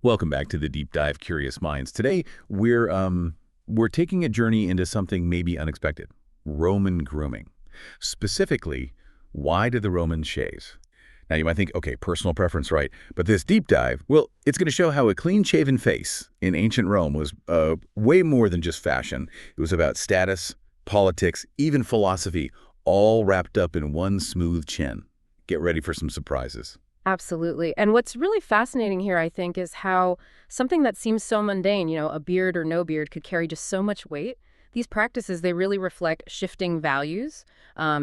Welcome back to the Deep Dive Curious Minds. Today, we're taking a journey into something maybe unexpected, Roman grooming. Specifically, why did the Romans shave? Now, you might think, okay, personal preference, right? But this deep dive, well, it's going to show how a clean-shaven face in ancient Rome was way more than just fashion. It was about status, politics, even philosophy, all wrapped up in one smooth chin. Get ready for some surprises. Absolutely. And what's really fascinating here, I think, is how something that seems so mundane, a beard or no beard, could carry just so much weight. These practices, they really reflect shifting values,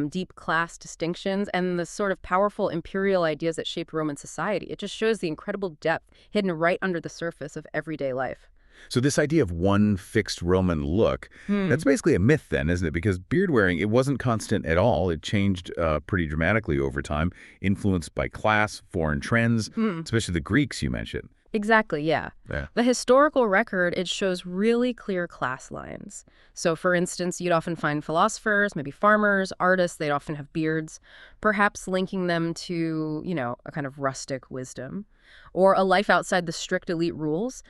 deep class distinctions, and the sort of powerful imperial ideas that shaped Roman society. It just shows the incredible depth hidden right under the surface of everyday life. So this idea of one fixed Roman look, Hmm. that's basically a myth then, isn't it? Because beard wearing, it wasn't constant at all. It changed pretty dramatically over time, influenced by class, foreign trends, Hmm. especially the Greeks you mentioned. Exactly, yeah. Yeah. The historical record, it shows really clear class lines. So, for instance, you'd often find philosophers, maybe farmers, artists, they'd often have beards, perhaps linking them to, a kind of rustic wisdom, or a life outside the strict elite rules.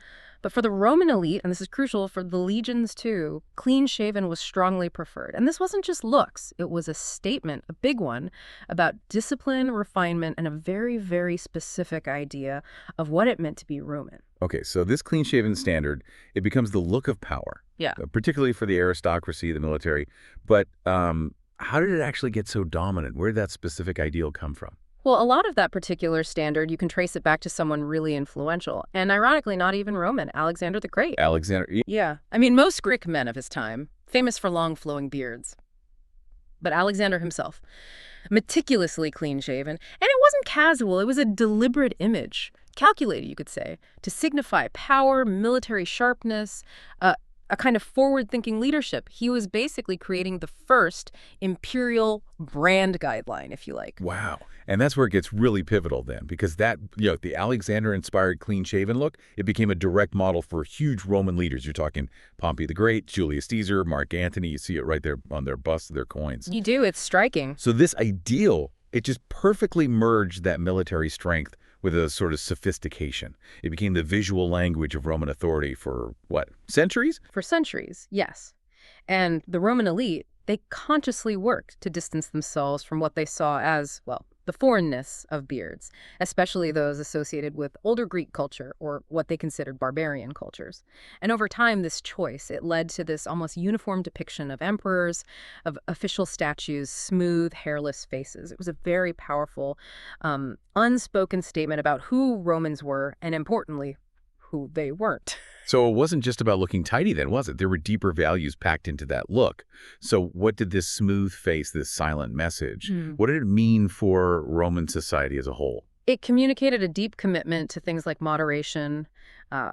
But for the Roman elite, and this is crucial for the legions too, clean-shaven was strongly preferred. And this wasn't just looks, it was a statement, a big one, about discipline, refinement, and a very, very specific idea of what it meant to be Roman. Okay, so this clean-shaven standard, it becomes the look of power, Yeah. particularly for the aristocracy, the military. But how did it actually get so dominant? Where did that specific ideal come from? Well, a lot of that particular standard, you can trace it back to someone really influential, and ironically, not even Roman, Alexander the Great. Alexander, Yeah. I mean, most Greek men of his time, famous for long flowing beards. But Alexander himself, meticulously clean-shaven, and it wasn't casual, it was a deliberate image, calculated, you could say, to signify power, military sharpness, a kind of forward-thinking leadership. He was basically creating the first imperial brand guideline, if you like. wow. And that's where it gets really pivotal then, because the Alexander-inspired clean-shaven look, it became a direct model for huge Roman leaders. You're talking Pompey the Great, Julius Caesar, Mark Antony. You see it right there on their busts, their coins. You do, it's striking. So this ideal, it just perfectly merged that military strength with a sort of sophistication. It became the visual language of Roman authority for, what, centuries? For centuries, yes. And the Roman elite, they consciously worked to distance themselves from what they saw as, well, the foreignness of beards, especially those associated with older Greek culture or what they considered barbarian cultures. And over time, this choice, it led to this almost uniform depiction of emperors, of official statues, smooth, hairless faces. It was a very powerful, unspoken statement about who Romans were and, importantly, who they weren't. So it wasn't just about looking tidy then, was it? There were deeper values packed into that look. So what did this smooth face, this silent message, what did it mean for Roman society as a whole? It communicated a deep commitment to things like moderation,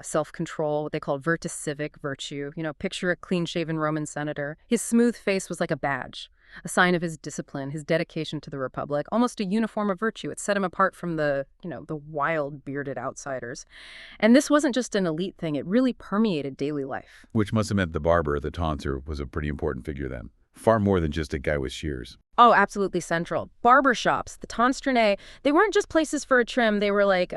self-control, what they call virtus civic, virtue. Picture a clean-shaven Roman senator. His smooth face was like a badge, a sign of his discipline, his dedication to the republic, almost a uniform of virtue. It set him apart from the wild, bearded outsiders. And this wasn't just an elite thing. It really permeated daily life. Which must have meant the barber, the tonsure, was a pretty important figure then. Far more than just a guy with shears. Oh, absolutely central. Barbershops, the tonsure, they weren't just places for a trim. They were like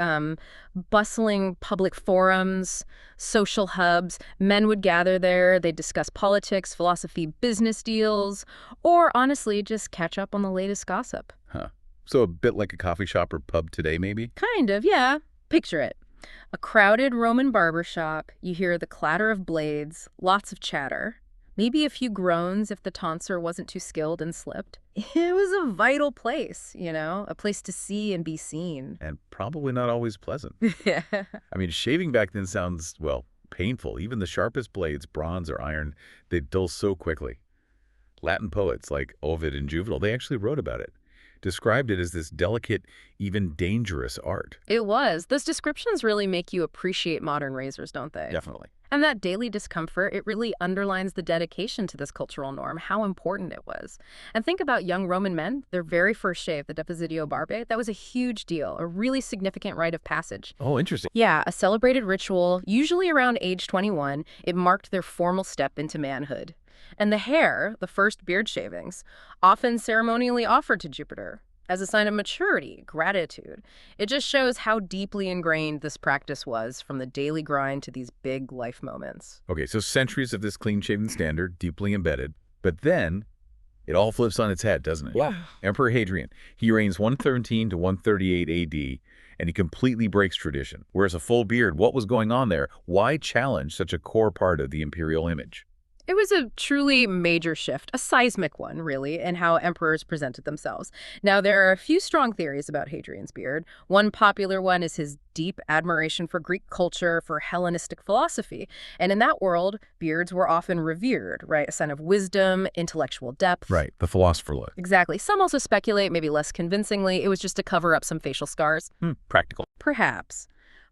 bustling public forums, social hubs. Men would gather there. They'd discuss politics, philosophy, business deals, or honestly, just catch up on the latest gossip. Huh. So a bit like a coffee shop or pub today, maybe? Kind of, yeah. Picture it. A crowded Roman barbershop. You hear the clatter of blades, lots of chatter. Maybe a few groans if the tonsure wasn't too skilled and slipped. It was a vital place, a place to see and be seen. And probably not always pleasant. Yeah. I mean, shaving back then sounds, well, painful. Even the sharpest blades, bronze or iron, they dull so quickly. Latin poets like Ovid and Juvenal, they actually wrote about it, described it as this delicate, even dangerous art. It was. Those descriptions really make you appreciate modern razors, don't they? Definitely. And that daily discomfort, it really underlines the dedication to this cultural norm, how important it was. And think about young Roman men, their very first shave, the depositio barbae, that was a huge deal, a really significant rite of passage. Oh, interesting. Yeah, a celebrated ritual, usually around age 21, it marked their formal step into manhood. And the hair, the first beard shavings, often ceremonially offered to Jupiter. as a sign of maturity, gratitude. It just shows how deeply ingrained this practice was from the daily grind to these big life moments. Okay, so centuries of this clean-shaven standard, deeply embedded. But then, it all flips on its head, doesn't it? Yeah. Emperor Hadrian, he reigns 113 to 138 AD, and he completely breaks tradition. Whereas a full beard, what was going on there? Why challenge such a core part of the imperial image? It was a truly major shift, a seismic one, really, in how emperors presented themselves. Now, there are a few strong theories about Hadrian's beard. One popular one is his deep admiration for Greek culture, for Hellenistic philosophy. And in that world, beards were often revered, right? A sign of wisdom, intellectual depth. Right, the philosopher look. Exactly. Some also speculate, maybe less convincingly, it was just to cover up some facial scars. Practical. Perhaps.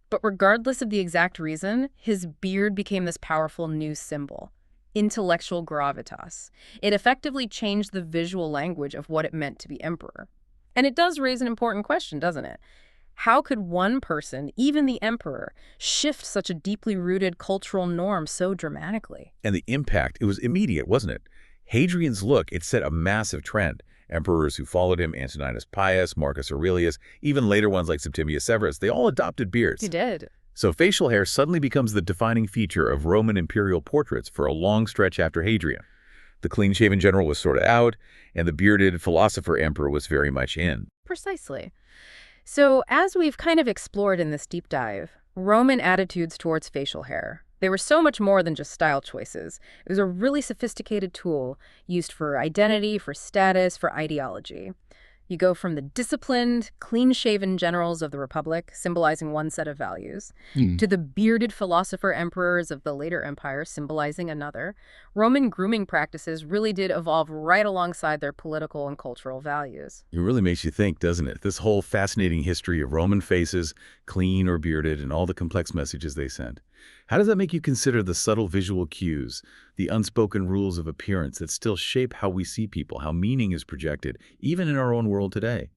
But regardless of the exact reason, his beard became this powerful new symbol. Intellectual gravitas. It effectively changed the visual language of what it meant to be emperor. And it does raise an important question, doesn't it? How could one person, even the emperor, shift such a deeply rooted cultural norm so dramatically? And the impact, it was immediate, wasn't it? Hadrian's look, it set a massive trend. Emperors who followed him, Antoninus Pius, Marcus Aurelius, even later ones like Septimius Severus, they all adopted beards. He did. So facial hair suddenly becomes the defining feature of Roman imperial portraits for a long stretch after Hadrian. The clean-shaven general was sort of out, and the bearded philosopher emperor was very much in. Precisely. So as we've kind of explored in this deep dive, Roman attitudes towards facial hair, they were so much more than just style choices. It was a really sophisticated tool used for identity, for status, for ideology. You go from the disciplined, clean-shaven generals of the Republic, symbolizing one set of values, to the bearded philosopher emperors of the later empire, symbolizing another. Roman grooming practices really did evolve right alongside their political and cultural values. It really makes you think, doesn't it? This whole fascinating history of Roman faces, clean or bearded, and all the complex messages they sent. How does that make you consider the subtle visual cues, the unspoken rules of appearance that still shape how we see people, how meaning is projected, even in our own world today?